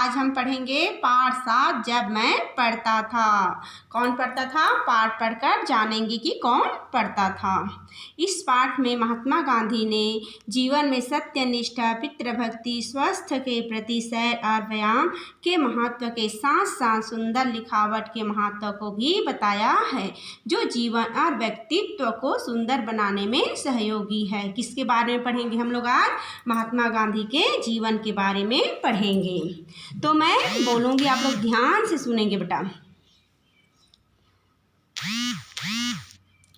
आज हम पढ़ेंगे पाठ 7 जब मैं पढ़ता था। कौन पढ़ता था? पाठ पढ़कर जानेंगे कि कौन पढ़ता था। इस पाठ में महात्मा गांधी ने जीवन में सत्य, निष्ठा, पितृभक्ति, स्वास्थ्य के प्रति सैर और व्यायाम के महत्व के साथ साथ सुंदर लिखावट के महत्व को भी बताया है, जो जीवन और व्यक्तित्व को सुंदर बनाने में सहयोगी है। किसके बारे में पढ़ेंगे हम लोग आज? महात्मा गांधी के जीवन के बारे में पढ़ेंगे। तो मैं बोलूँगी, आप लोग ध्यान से सुनेंगे बेटा।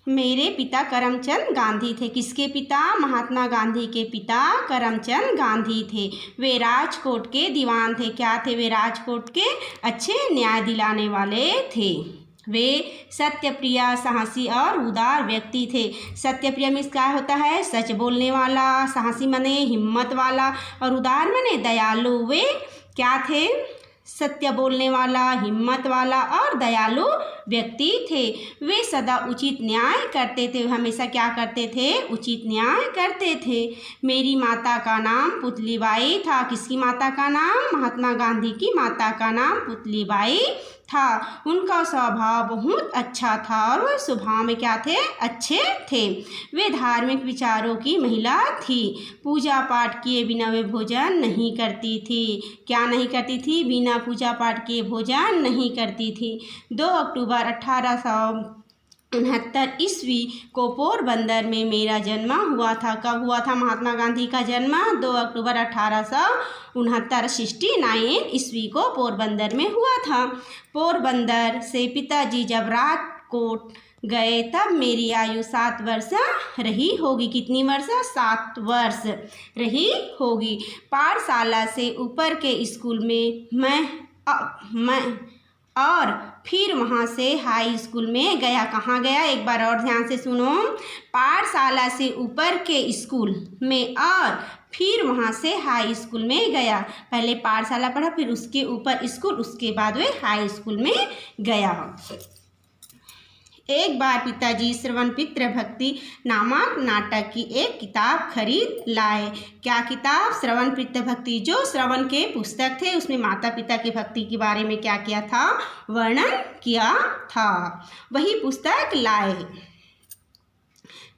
मेरे पिता करमचंद गांधी थे। किसके पिता? महात्मा गांधी के पिता करमचंद गांधी थे। वे राजकोट के दीवान थे। क्या थे वे? राजकोट के अच्छे न्याय दिलाने वाले थे। वे सत्यप्रिय, साहसी और उदार व्यक्ति थे। सत्यप्रिय मीन्स क्या होता है? सच बोलने वाला। साहसी माने हिम्मत वाला, और उदार माने दयालु। वे क्या थे? सत्य बोलने वाला, हिम्मत वाला और दयालु व्यक्ति थे। वे सदा उचित न्याय करते थे। हमेशा क्या करते थे? उचित न्याय करते थे। मेरी माता का नाम पुतलीबाई था। किसकी माता का नाम? महात्मा गांधी की माता का नाम पुतलीबाई था। उनका स्वभाव बहुत अच्छा था और वह स्वभाव में क्या थे? अच्छे थे। वे धार्मिक विचारों की महिला थी। पूजा पाठ किए बिना वे भोजन नहीं करती थी। क्या नहीं करती थी? बिना पूजा पाठ किए भोजन नहीं करती थी। 2 अक्टूबर 1869 ईस्वी को पोरबंदर में मेरा जन्म हुआ था। कब हुआ था महात्मा गांधी का जन्म? 2 अक्टूबर 1869 ईस्वी को पोरबंदर में हुआ था। पोरबंदर से पिताजी जब राजकोट गए तब मेरी आयु 7 वर्ष रही होगी। कितनी वर्ष? 7 वर्ष रही होगी। पाठशाला से ऊपर के स्कूल में मैं और फिर वहाँ से हाई स्कूल में गया। कहाँ गया? एक बार और ध्यान से सुनो। पाठशाला से ऊपर के स्कूल में और फिर वहाँ से हाई स्कूल में गया। पहले पाठशाला पढ़ा, फिर उसके ऊपर स्कूल, उसके बाद वे हाई स्कूल में गया। एक बार पिताजी श्रवण पितृभक्ति नामक नाटक की एक किताब खरीद लाए। क्या किताब? श्रवण पितृभक्ति। जो श्रवण के पुस्तक थे उसमें माता पिता की भक्ति के बारे में क्या किया था? वर्णन किया था। वही पुस्तक लाए।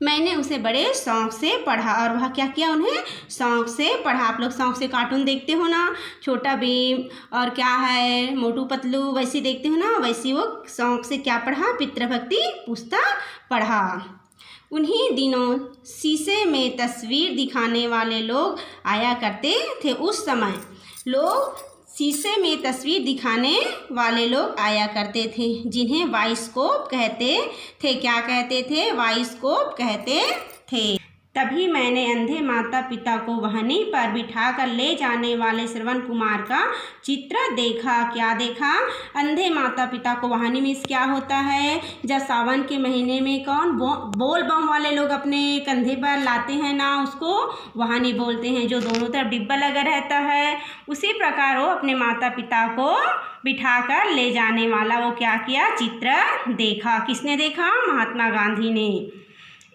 मैंने उसे बड़े शौक़ से पढ़ा। और वह क्या किया? उन्हें शौक़ से पढ़ा। आप लोग शौक़ से कार्टून देखते हो ना, छोटा भीम और क्या है मोटू पतलू, वैसे देखते हो ना, वैसे वो शौक़ से क्या पढ़ा? पितृभक्ति पुस्तक पढ़ा। उन्हीं दिनों शीशे में तस्वीर दिखाने वाले लोग आया करते थे। उस समय लोग शीशे में तस्वीर दिखाने वाले लोग आया करते थे, जिन्हें बाइस्कोप कहते थे। क्या कहते थे? बाइस्कोप कहते थे। तभी मैंने अंधे माता पिता को वहनी पर बिठाकर ले जाने वाले श्रवण कुमार का चित्र देखा। क्या देखा? अंधे माता पिता को वहनी मीन्स क्या होता है? जब सावन के महीने में कौन बोल बम वाले लोग अपने कंधे पर लाते हैं ना, उसको वहनी बोलते हैं, जो दोनों तरफ डिब्बा लगा रहता है। उसी प्रकार वो अपने माता पिता को बिठाकर ले जाने वाला वो क्या किया? चित्र देखा। किसने देखा? महात्मा गांधी ने।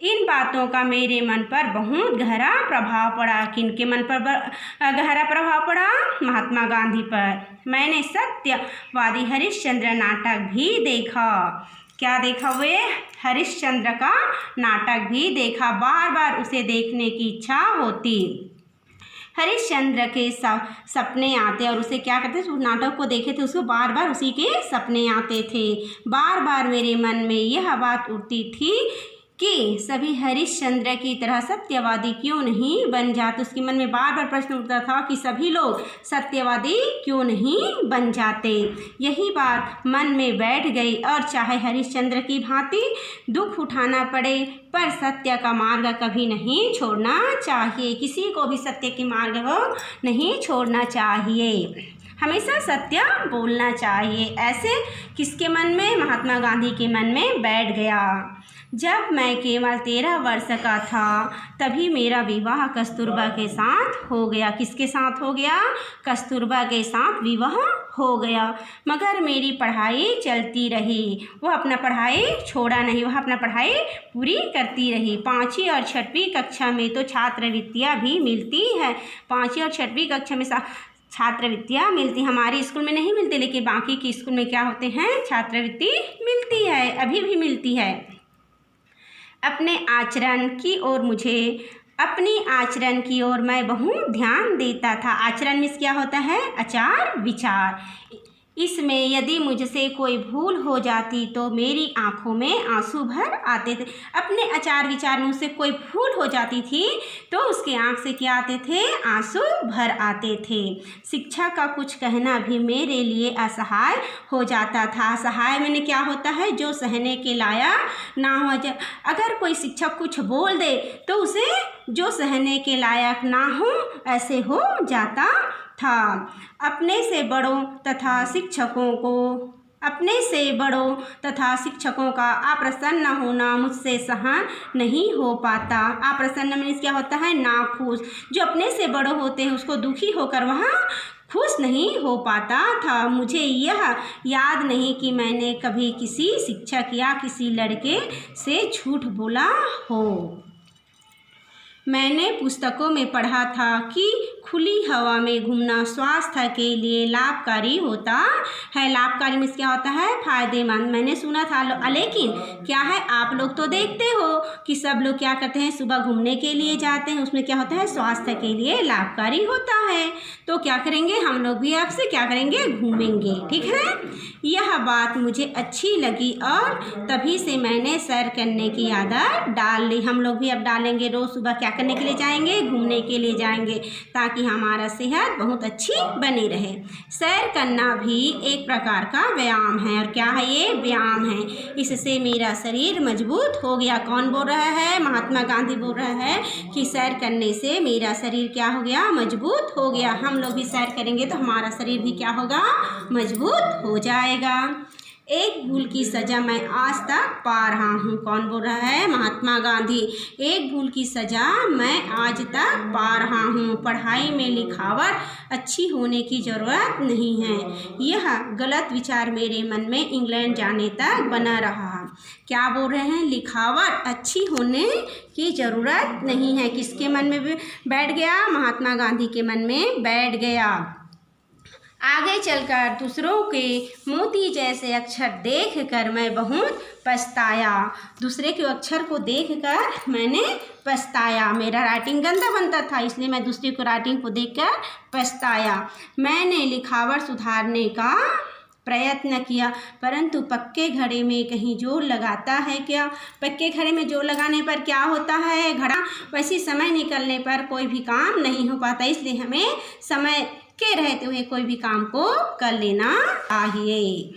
इन बातों का मेरे मन पर बहुत गहरा प्रभाव पड़ा। किनके मन पर गहरा प्रभाव पड़ा? महात्मा गांधी पर। मैंने सत्यवादी हरिश्चंद्र नाटक भी देखा। क्या देखा? वे हरिश्चंद्र का नाटक भी देखा। बार बार उसे देखने की इच्छा होती। हरिश्चंद्र के सपने आते और उसे क्या करते? उस नाटक को देखे थे, उसको बार बार उसी के सपने आते थे। बार बार मेरे मन में यह बात उठती थी कि सभी हरिश्चंद्र की तरह सत्यवादी क्यों नहीं बन जाते। उसके मन में बार बार प्रश्न उठता था कि सभी लोग सत्यवादी क्यों नहीं बन जाते। यही बात मन में बैठ गई और चाहे हरिश्चंद्र की भांति दुख उठाना पड़े, पर सत्य का मार्ग कभी नहीं छोड़ना चाहिए। किसी को भी सत्य के मार्ग को नहीं छोड़ना चाहिए। हमेशा सत्य बोलना चाहिए। ऐसे किसके मन में? महात्मा गांधी के मन में बैठ गया। जब मैं केवल 13 वर्ष का था तभी मेरा विवाह कस्तूरबा के साथ हो गया। किसके साथ हो गया? कस्तूरबा के साथ विवाह हो गया। मगर मेरी पढ़ाई चलती रही। वह अपना पढ़ाई छोड़ा नहीं, वह अपना पढ़ाई पूरी करती रही। 5वीं और 6वीं कक्षा में तो छात्रवृत्तियाँ भी मिलती है। 5वीं और 6वीं कक्षा में छात्रवृत्तियाँ मिलती। हमारे स्कूल में नहीं मिलती, लेकिन बाकी के स्कूल में क्या होते हैं, छात्रवृत्ति मिलती है, अभी भी मिलती है। अपने आचरण की ओर मैं बहुत ध्यान देता था। आचरण मीन्स क्या होता है, आचार विचार। इसमें यदि मुझसे कोई भूल हो जाती तो मेरी आंखों में आंसू भर आते थे। अपने आचार विचार में उससे कोई भूल हो जाती थी तो उसके आंख से क्या आते थे, आंसू भर आते थे। शिक्षा का कुछ कहना भी मेरे लिए असहाय हो जाता था। असहाय मैंने क्या होता है, जो सहने के लायक ना हो जाए। अगर कोई शिक्षक कुछ बोल दे तो उसे जो सहने के लायक ना हो ऐसे हो जाता था। अपने से बड़ों तथा शिक्षकों का अप्रसन्न होना मुझसे सहन नहीं हो पाता। अप्रसन्न मीन्स क्या होता है, नाखुश। जो अपने से बड़े होते हैं उसको दुखी होकर वह खुश नहीं हो पाता था। मुझे यह याद नहीं कि मैंने कभी किसी शिक्षक या किसी लड़के से झूठ बोला हो। मैंने पुस्तकों में पढ़ा था कि खुली हवा में घूमना स्वास्थ्य के लिए लाभकारी होता है। लाभकारी मीन्स क्या होता है, फायदेमंद। मैंने सुना था, लेकिन क्या है, आप लोग तो देखते हो कि सब लोग क्या करते हैं, सुबह घूमने के लिए जाते हैं, उसमें क्या होता है, स्वास्थ्य के लिए लाभकारी होता है। तो क्या करेंगे, हम लोग भी आपसे क्या करेंगे, घूमेंगे। ठीक है, यह बात मुझे अच्छी लगी और तभी से मैंने सैर करने की आदत डाल ली। हम लोग भी अब डालेंगे, रोज़ सुबह क्या करने के लिए जाएंगे, घूमने के लिए जाएंगे, ताकि हमारा सेहत बहुत अच्छी बनी रहे। सैर करना भी एक प्रकार का व्यायाम है। और क्या है, ये व्यायाम है। इससे मेरा शरीर मजबूत हो गया। कौन बोल रहा है, महात्मा गांधी बोल रहा है कि सैर करने से मेरा शरीर क्या हो गया, मजबूत हो गया। हम लोग भी सैर करेंगे तो हमारा शरीर भी क्या होगा, मजबूत हो जाएगा। एक भूल की सज़ा मैं आज तक पा रहा हूँ। कौन बोल रहा है, महात्मा गांधी। एक भूल की सज़ा मैं आज तक पा रहा हूँ। पढ़ाई में लिखावट अच्छी होने की ज़रूरत नहीं है। यह गलत विचार मेरे मन में इंग्लैंड जाने तक बना रहा। क्या बोल रहे हैं, लिखावट अच्छी होने की ज़रूरत नहीं है। किसके मन में बैठ गया, महात्मा गांधी के मन में बैठ गया। आगे चलकर दूसरों के मोती जैसे अक्षर देखकर मैं बहुत पछताया। दूसरे के अक्षर को देखकर मैंने पछताया। मेरा राइटिंग गंदा बनता था, इसलिए मैं दूसरे को राइटिंग को देखकर पछताया। मैंने लिखावट सुधारने का प्रयत्न किया, परंतु पक्के घड़े में कहीं जोर लगाता है क्या। पक्के घड़े में जोर लगाने पर क्या होता है, घड़ा वैसे समय निकलने पर कोई भी काम नहीं हो पाता। इसलिए हमें समय के रहते हुए कोई भी काम को कर लेना चाहिए।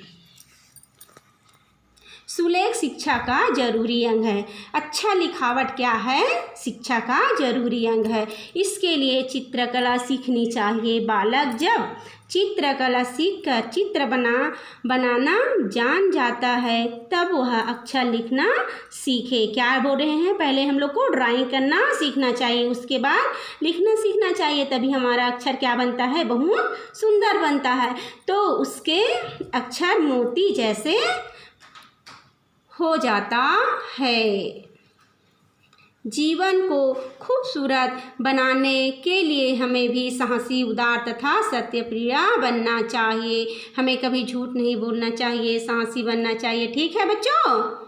सुलेख शिक्षा का जरूरी अंग है। अच्छा लिखावट क्या है, शिक्षा का जरूरी अंग है। इसके लिए चित्रकला सीखनी चाहिए। बालक जब चित्रकला सीखकर चित्र बनाना जान जाता है तब वह अक्षर लिखना सीखे। क्या बोल रहे हैं, पहले हम लोग को ड्राइंग करना सीखना चाहिए, उसके बाद लिखना सीखना चाहिए, तभी हमारा अक्षर क्या बनता है, बहुत सुंदर बनता है। तो उसके अक्षर मोती जैसे हो जाता है। जीवन को खूबसूरत बनाने के लिए हमें भी साहसी, उदार तथा सत्यप्रिय बनना चाहिए। हमें कभी झूठ नहीं बोलना चाहिए, साहसी बनना चाहिए। ठीक है बच्चों।